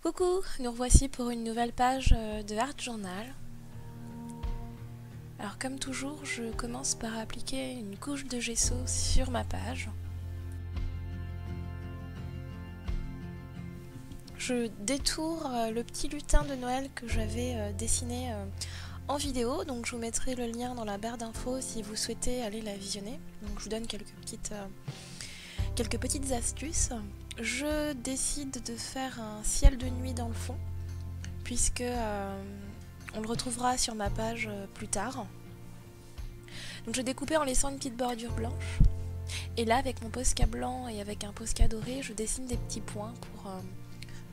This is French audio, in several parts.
Coucou, nous revoici pour une nouvelle page de Art Journal. Alors comme toujours, je commence par appliquer une couche de gesso sur ma page. Je détourne le petit lutin de Noël que j'avais dessiné en vidéo, donc je vous mettrai le lien dans la barre d'infos si vous souhaitez aller la visionner. Donc je vous donne quelques petites astuces. Je décide de faire un ciel de nuit dans le fond, puisque on le retrouvera sur ma page plus tard. Donc je découpais en laissant une petite bordure blanche. Et là, avec mon Posca blanc et avec un Posca doré, je dessine des petits points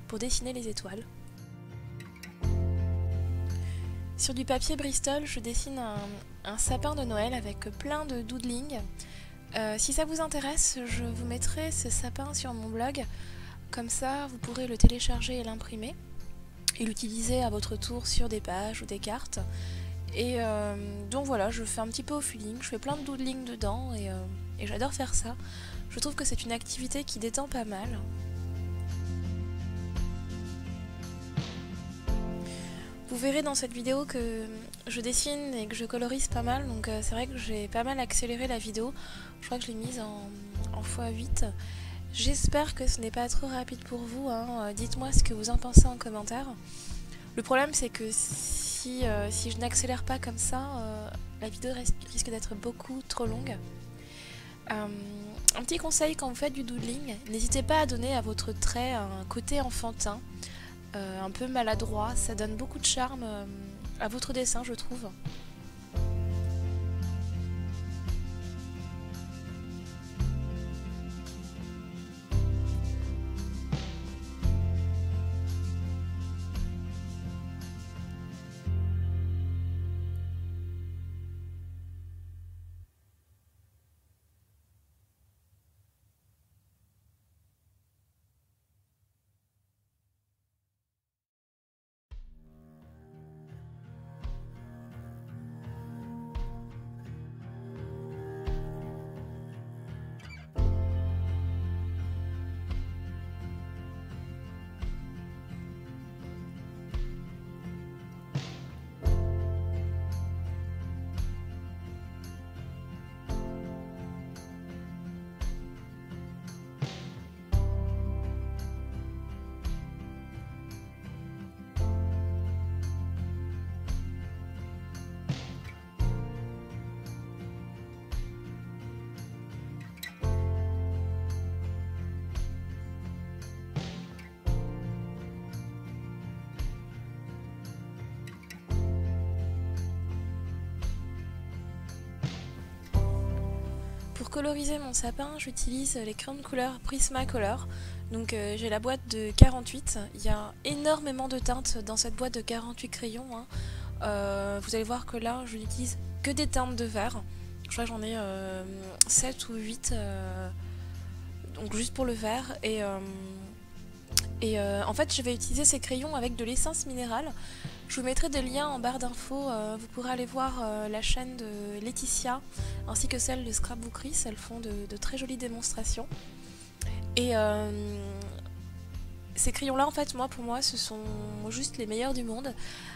pour dessiner les étoiles. Sur du papier Bristol, je dessine un sapin de Noël avec plein de doodling. Si ça vous intéresse, je vous mettrai ce sapin sur mon blog. Comme ça, vous pourrez le télécharger et l'imprimer et l'utiliser à votre tour sur des pages ou des cartes. Et donc voilà, je fais un petit peu au feeling, je fais plein de doodling dedans et j'adore faire ça. Je trouve que c'est une activité qui détend pas mal. Vous verrez dans cette vidéo que je dessine et que je colorise pas mal, donc c'est vrai que j'ai pas mal accéléré la vidéo. Je crois que je l'ai mise en x8. J'espère que ce n'est pas trop rapide pour vous, hein. Dites-moi ce que vous en pensez en commentaire. Le problème c'est que si je n'accélère pas comme ça, la vidéo risque d'être beaucoup trop longue. Un petit conseil quand vous faites du doodling, n'hésitez pas à donner à votre trait un côté enfantin, un peu maladroit, ça donne beaucoup de charme à votre dessin, je trouve. Pour coloriser mon sapin, j'utilise les crayons de couleur Prismacolor. Donc j'ai la boîte de 48. Il y a énormément de teintes dans cette boîte de 48 crayons, hein. Vous allez voir que là, je n'utilise que des teintes de vert. Je crois que j'en ai 7 ou 8, donc juste pour le vert. En fait, je vais utiliser ces crayons avec de l'essence minérale. Je vous mettrai des liens en barre d'infos, vous pourrez aller voir la chaîne de Laetitia ainsi que celle de Scrapbookeries, elles font de très jolies démonstrations. Et ces crayons là, en fait, pour moi, ce sont juste les meilleurs du monde.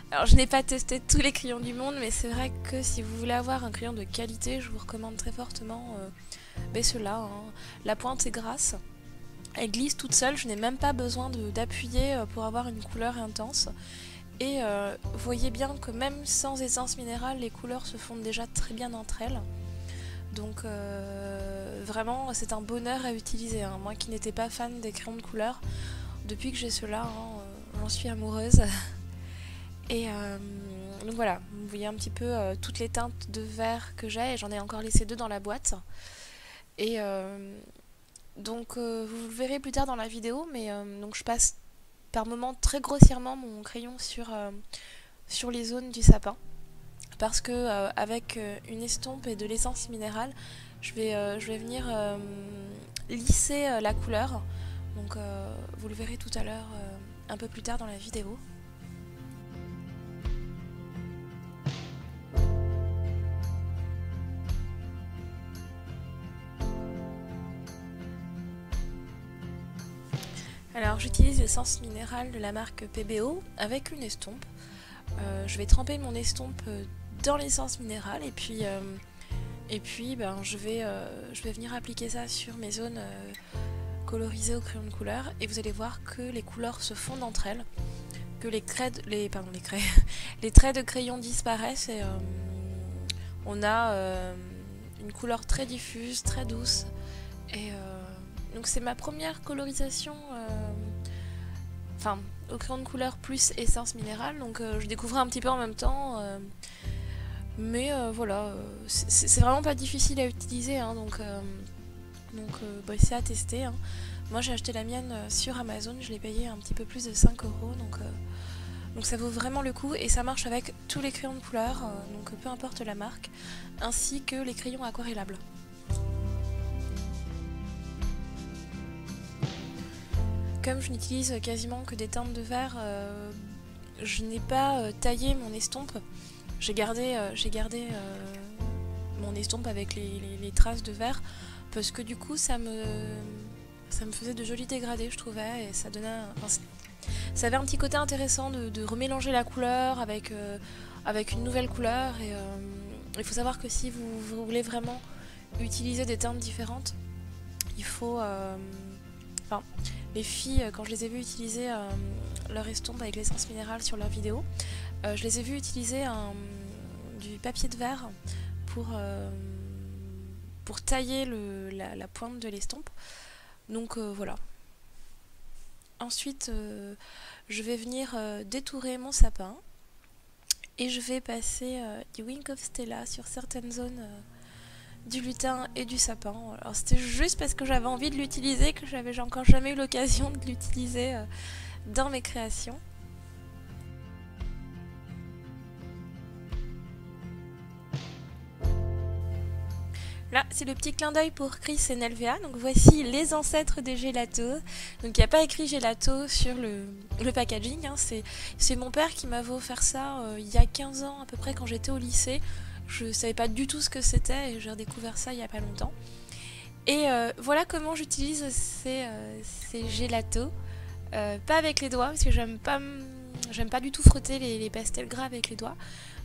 Alors je n'ai pas testé tous les crayons du monde, mais c'est vrai que si vous voulez avoir un crayon de qualité, je vous recommande très fortement ceux-là, hein. La pointe est grasse. Elle glisse toute seule, je n'ai même pas besoin d'appuyer pour avoir une couleur intense. Et vous voyez bien que même sans essence minérale, les couleurs se fondent déjà très bien entre elles. Donc vraiment, c'est un bonheur à utiliser, hein. Moi qui n'étais pas fan des crayons de couleur, depuis que j'ai ceux-là, hein, j'en suis amoureuse. Et donc voilà, vous voyez un petit peu toutes les teintes de vert que j'ai, et j'en ai encore laissé 2 dans la boîte. Et donc vous le verrez plus tard dans la vidéo, mais donc je passe par moments très grossièrement mon crayon sur les zones du sapin, parce que avec une estompe et de l'essence minérale, je vais venir lisser la couleur. Donc vous le verrez tout à l'heure un peu plus tard dans la vidéo. Alors Alors j'utilise l'essence minérale de la marque PBO avec une estompe. Je vais tremper mon estompe dans l'essence minérale et puis je vais venir appliquer ça sur mes zones colorisées au crayon de couleur et vous allez voir que les couleurs se fondent entre elles, que les traits de crayon disparaissent et on a une couleur très diffuse, très douce. Et donc c'est ma première colorisation au crayon de couleur plus essence minérale, donc je découvrais un petit peu en même temps, mais voilà, c'est vraiment pas difficile à utiliser, hein, donc c'est à tester, hein. Moi j'ai acheté la mienne sur Amazon, je l'ai payé un petit peu plus de 5 €, donc ça vaut vraiment le coup et ça marche avec tous les crayons de couleur, donc peu importe la marque, ainsi que les crayons aquarellables. Comme je n'utilise quasiment que des teintes de verre, je n'ai pas taillé mon estompe. J'ai gardé mon estompe avec les traces de verre parce que du coup ça me faisait de jolis dégradés, je trouvais, et ça donnait ça avait un petit côté intéressant de remélanger la couleur avec une nouvelle couleur. Et il faut savoir que si vous voulez vraiment utiliser des teintes différentes, il faut les filles, quand je les ai vues utiliser leur estompe avec l'essence minérale sur leur vidéo, je les ai vues utiliser du papier de verre pour tailler la pointe de l'estompe. Donc voilà. Ensuite, je vais venir détourer mon sapin et je vais passer du Wink of Stella sur certaines zones du lutin et du sapin. Alors c'était juste parce que j'avais envie de l'utiliser que j'ai encore jamais eu l'occasion de l'utiliser dans mes créations. Là, c'est le petit clin d'œil pour Chris et Nelvea. Donc voici les ancêtres des Gelato. Donc il n'y a pas écrit Gelato sur le packaging, hein. C'est mon père qui m'avait offert ça il y a 15 ans à peu près quand j'étais au lycée. Je savais pas du tout ce que c'était et j'ai redécouvert ça il y a pas longtemps. Et voilà comment j'utilise ces Gelato. Pas avec les doigts parce que j'aime pas du tout frotter les pastels gras avec les doigts.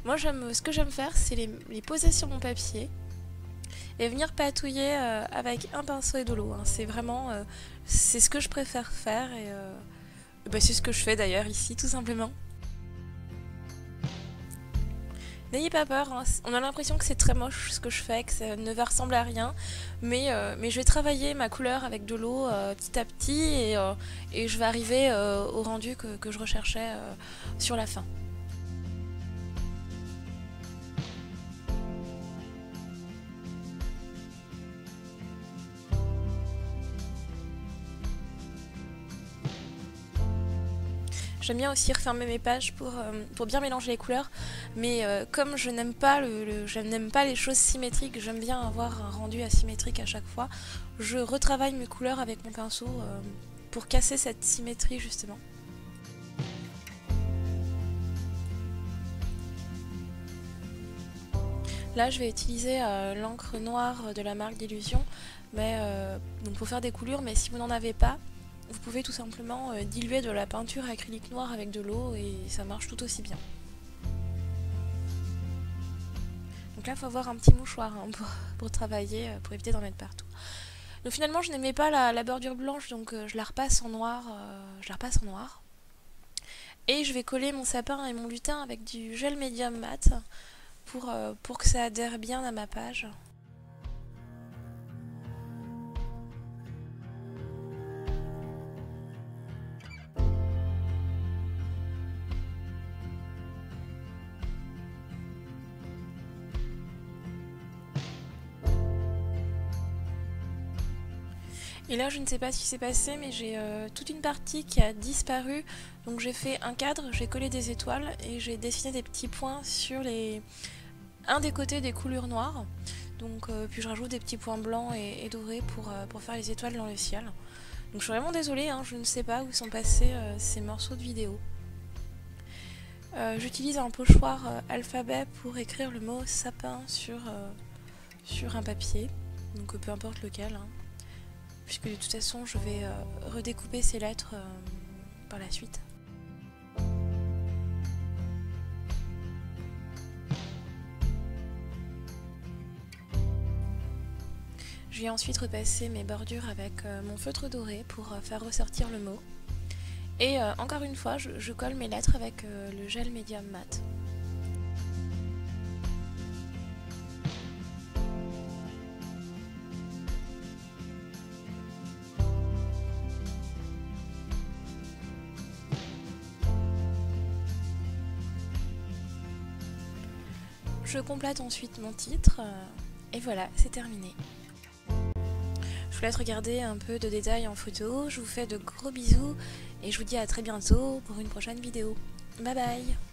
Moi ce que j'aime faire, c'est les poser sur mon papier et venir patouiller avec un pinceau et de l'eau, hein. C'est vraiment c'est ce que je préfère faire et c'est ce que je fais d'ailleurs ici tout simplement. N'ayez pas peur, hein. On a l'impression que c'est très moche ce que je fais, que ça ne va ressembler à rien, mais je vais travailler ma couleur avec de l'eau petit à petit et je vais arriver au rendu que je recherchais sur la fin. J'aime bien aussi refermer mes pages pour bien mélanger les couleurs, mais comme je n'aime pas les choses symétriques, j'aime bien avoir un rendu asymétrique à chaque fois, je retravaille mes couleurs avec mon pinceau pour casser cette symétrie justement. Là je vais utiliser l'encre noire de la marque d'Illusion donc pour faire des coulures, mais si vous n'en avez pas, vous pouvez tout simplement diluer de la peinture acrylique noire avec de l'eau et ça marche tout aussi bien. Donc là il faut avoir un petit mouchoir, hein, pour travailler, pour éviter d'en mettre partout. Donc finalement je n'aimais pas la bordure blanche, donc je la repasse en noir. Et je vais coller mon sapin et mon lutin avec du gel médium mat pour que ça adhère bien à ma page. Et là je ne sais pas ce qui s'est passé, mais j'ai toute une partie qui a disparu. Donc j'ai fait un cadre, j'ai collé des étoiles et j'ai dessiné des petits points sur un des côtés des coulures noires. Donc puis je rajoute des petits points blancs et dorés pour faire les étoiles dans le ciel. Donc je suis vraiment désolée, hein, je ne sais pas où sont passés ces morceaux de vidéo. J'utilise un pochoir alphabet pour écrire le mot sapin sur un papier, donc peu importe lequel, hein. puisque de toute façon je vais redécouper ces lettres par la suite. Je vais ensuite repasser mes bordures avec mon feutre doré pour faire ressortir le mot. Et encore une fois, je colle mes lettres avec le gel médium mat. Je complète ensuite mon titre et voilà, c'est terminé. Je vous laisse regarder un peu de détails en photo, je vous fais de gros bisous et je vous dis à très bientôt pour une prochaine vidéo. Bye bye!